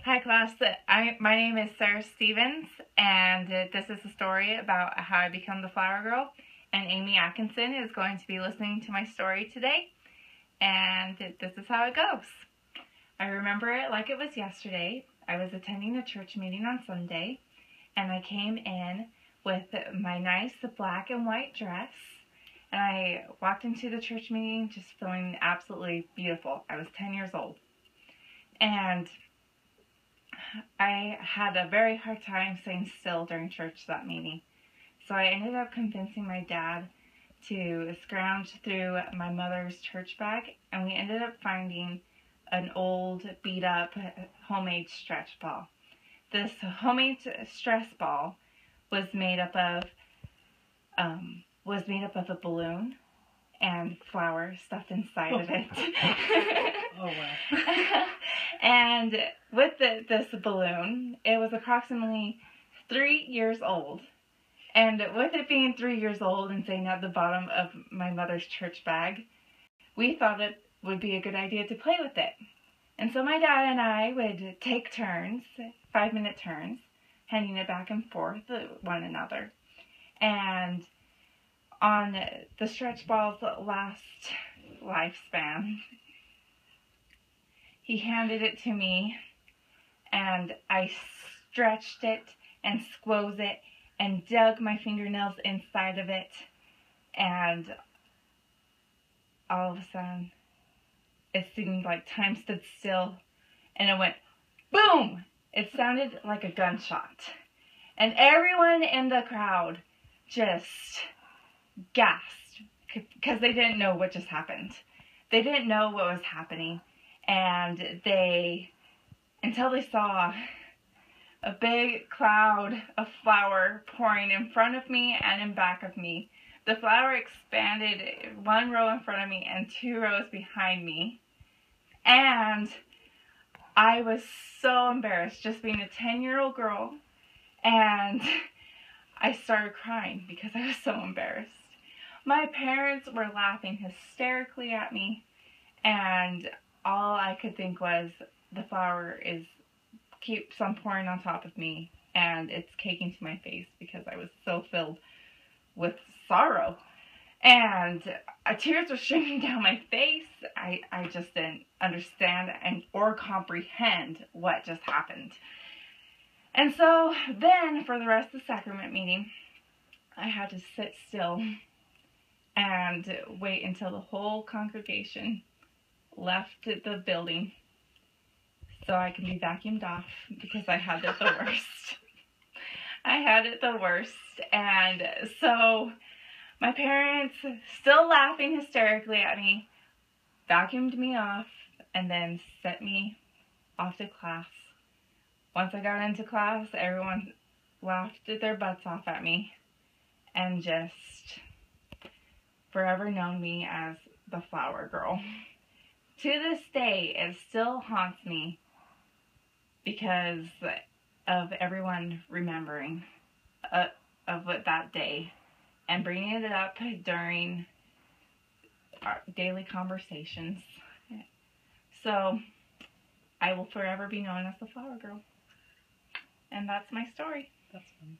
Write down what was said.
Hi class, my name is Sarah Stevens, and this is a story about how I become the flower girl, and Amy Atkinson is going to be listening to my story today, and this is how it goes. I remember it like it was yesterday. I was attending a church meeting on Sunday, and I came in with my nice black and white dress, and I walked into the church meeting just feeling absolutely beautiful. I was 10 years old, and I had a very hard time staying still during church that meeting. So I ended up convincing my dad to scrounge through my mother's church bag, and we ended up finding an old beat up homemade stretch ball. This homemade stress ball was made up of a balloon and flour stuffed inside of it. Oh, wow. And with this balloon, it was approximately 3 years old. And with it being 3 years old and sitting at the bottom of my mother's church bag, we thought it would be a good idea to play with it. And so my dad and I would take turns, 5-minute turns, handing it back and forth to one another. And on the stretch ball's last lifespan, he handed it to me, and I stretched it and squoze it and dug my fingernails inside of it, and all of a sudden it seemed like time stood still, and it went boom. It sounded like a gunshot, and everyone in the crowd just gasped because they didn't know what just happened. They didn't know what was happening, and until they saw a big cloud of flour pouring in front of me and in back of me. The flour expanded 1 row in front of me and 2 rows behind me, and I was so embarrassed just being a 10-year-old girl, and I started crying because I was so embarrassed. My parents were laughing hysterically at me, and all I could think was, the flour keeps on pouring on top of me, and it's caking to my face because I was so filled with sorrow. And tears were streaming down my face. I just didn't understand or comprehend what just happened. And so then, for the rest of the sacrament meeting, I had to sit still and wait until the whole congregation left the building so I can be vacuumed off, because I had it the worst. I had it the worst. And so my parents, still laughing hysterically at me, vacuumed me off and then sent me off to class. Once I got into class, everyone laughed their butts off at me and just forever known me as the flower girl. To this day, it still haunts me because of everyone remembering of that day and bringing it up during our daily conversations. So I will forever be known as the flower girl. And that's my story. That's funny.